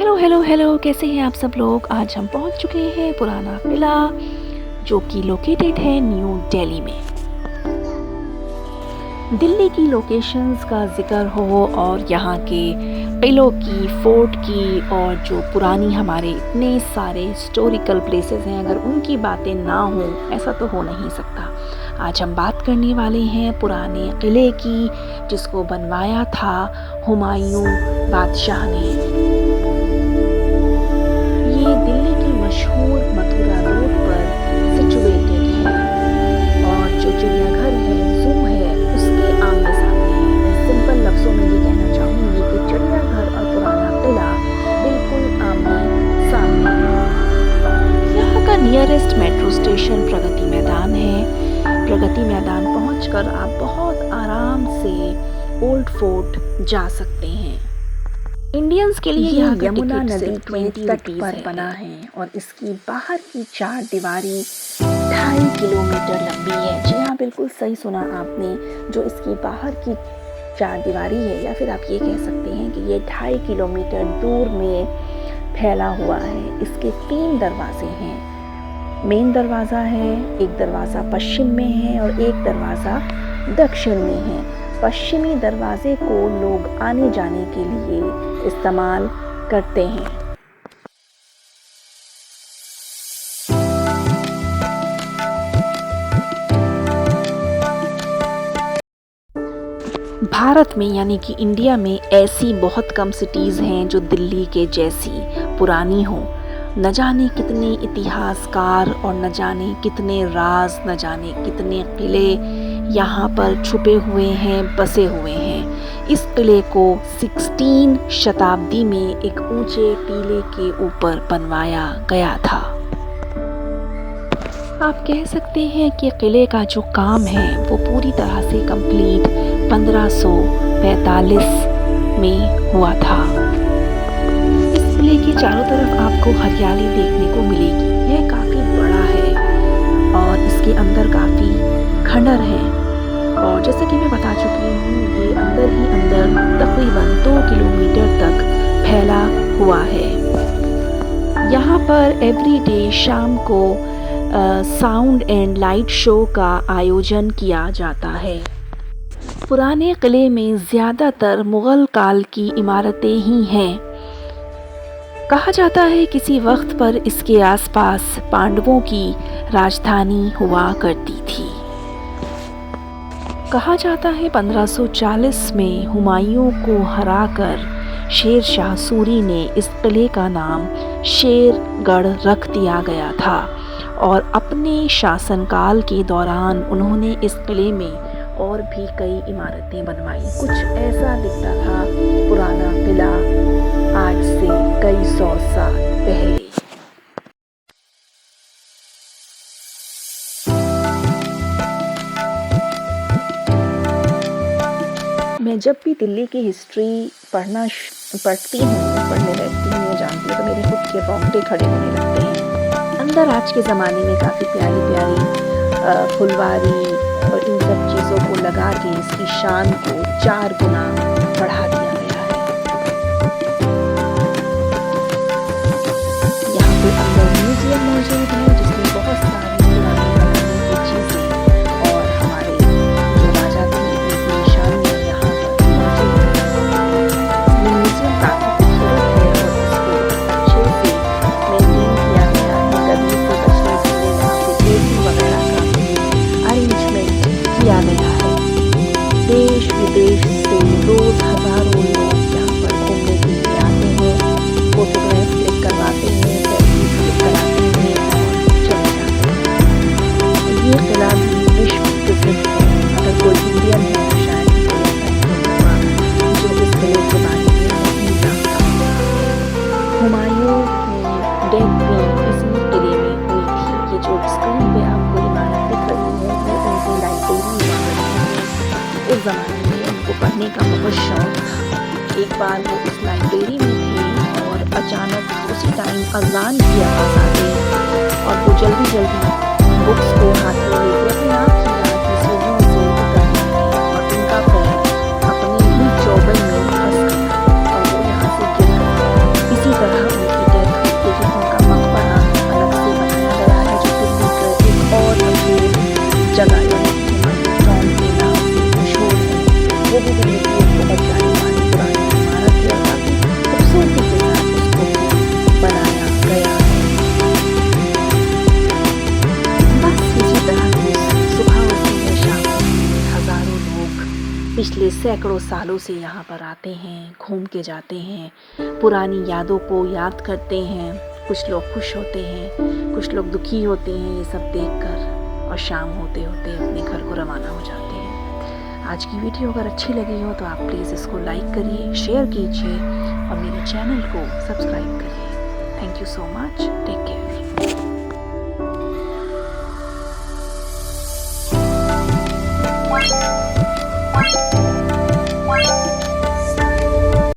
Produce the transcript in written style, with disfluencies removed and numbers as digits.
Hello hello hello, कैसे हैं आप सब लोग। आज हम पहुंच चुके हैं पुराना किला, जो कि लोकेटेड है न्यू दिल्ली में। दिल्ली की लोकेशंस का जिक्र हो और यहाँ के किलों की, फोर्ट की और जो पुरानी हमारे इतने सारे हिस्टोरिकल प्लेसेस हैं, अगर उनकी बातें ना हो ऐसा तो हो नहीं सकता। आज हम बात करने वाले हैं पुराने किले की, जिसको बनवाया था हुमायूं बादशाह ने। ये दिल्ली की मशहूर मथुरा रोड पर सिचुएटेड है और जो चिड़ियाघर है, जू है, उसके आमने सामने है। मैं सिंपल लफ्जों में ये कहना चाहूँगी कि चिड़ियाघर और पुराना किला बिल्कुल आमने सामने है। यहाँ का nearest metro station Pragati Maidan है। प्रगति मैदान पहुंचकर आप बहुत आराम से ओल्ड फोर्ट जा सकते हैं। इंडियंस के लिए यह यमुना नदी के तट पर बना है और इसकी बाहर की चार दीवारी 2.5 किलोमीटर लंबी है। जी हाँ, बिल्कुल सही सुना आपने। जो इसकी बाहर की चार दीवारी है, या फिर आप ये कह सकते हैं कि ये 2.5 किलोमीटर दूर में फैला हुआ है। इसके 3 दरवाजे हैं। मेन दरवाज़ा है, एक दरवाज़ा पश्चिम में है और एक दरवाज़ा दक्षिण में है। पश्चिमी दरवाजे को लोग आने जाने के लिए इस्तेमाल करते हैं। भारत में यानी कि इंडिया में ऐसी बहुत कम सिटीज़ हैं जो दिल्ली के जैसी पुरानी हो। न जाने कितने इतिहासकार और न जाने कितने राज, न जाने कितने किले यहाँ पर छुपे हुए हैं, बसे हुए हैं। इस किले को 16 शताब्दी में एक ऊंचे टीले के ऊपर बनवाया गया था। आप कह सकते हैं कि किले का जो काम है वो पूरी तरह से कंप्लीट 1545 में हुआ था। इस किले के चारों तरफ आपको हरियाली देखने को मिलेगी। यह काफ़ी बड़ा है और इसके अंदर काफ़ी खंडर हैं और जैसे कि मैं बता चुकी हूँ, ये अंदर ही अंदर तकरीबन 2 किलोमीटर तक फैला हुआ है। यहाँ पर एवरीडे शाम को साउंड एंड लाइट शो का आयोजन किया जाता है। पुराने किले में ज़्यादातर मुग़ल काल की इमारतें ही हैं। कहा जाता है किसी वक्त पर इसके आसपास पांडवों की राजधानी हुआ करती थी। कहा जाता है 1540 में हुमायूं को हराकर शेर शाह सूरी ने इस किले का नाम शेरगढ़ रख दिया गया था और अपने शासनकाल के दौरान उन्होंने इस किले में और भी कई इमारतें बनवाई। कुछ ऐसा दिखता था पुराना किला आज से कई 100 साल पहले। मैं जब भी दिल्ली की हिस्ट्री पढ़ती हूँ, पढ़ने लगती हूँ, जानती हूँ, तो मेरे खुद के रोंगटे खड़े होने लगते हैं। अंदर आज के ज़माने में काफ़ी प्यारी प्यारी फुलवारी और इन सब चीज़ों को लगा के इसकी शान को 4 गुना बढ़ा दिया गया है। यहाँ पे अंदर म्यूजियम मौजूद है जिसमें बहुत सारी पुरानी ज़माने की चीज़ें और हमारे जो राजा थे उनकी निशानियाँ यहाँ पर मौजूद है। ये म्यूजियम काफ़ी खूबसूरत है और इसको अच्छे से मेंटेन किया गया है। गर्मी से बचने के लिए यहाँ पे एसी वगैरह का अरेंजमेंट किया गया है। देश विदेश से रोज हजारों लोग यहाँ पर घूमने के लिए आते हैं, फोटोग्राफ क्लिक करवाते हैं, सेल्फी क्लिक कराते हैं और चले जाते हैं। ये किला भी विश्व प्रसिद्ध है। अगर कोई इंडियन है तो शायद ही कोई ऐसा होगा जो इस किले के बारे में नहीं जानता। हुमायूं की डेथ भी इसी किले में हुई थी। ये जो स्क्रीन पे आपको इमारत दिख रही है, ये उनकी लाइब्रेरी इमारत है। उस ज़माने में उनको पढ़ने का बहुत शौक था। एक बार वो इस लाइब्रेरी में थे और अचानक उसी टाइम अज़ान की आवाज़ आ गई और वो जल्दी जल्दी बुक्स को हाथ में लेके अपने आप की सीढ़ियों से उतरने लगे और उनका पैर अपनी ही चौबल में फंस गया और वो यहाँ से गिर गए। इसी तरह सैकड़ों सालों से यहाँ पर आते हैं, घूम के जाते हैं, पुरानी यादों को याद करते हैं। कुछ लोग खुश होते हैं, कुछ लोग दुखी होते हैं ये सब देखकर, और शाम होते होते अपने घर को रवाना हो जाते हैं। आज की वीडियो अगर अच्छी लगी हो तो आप प्लीज़ इसको लाइक करिए, शेयर कीजिए और मेरे चैनल को सब्सक्राइब करिए। Thank you so much. Take care. Bye.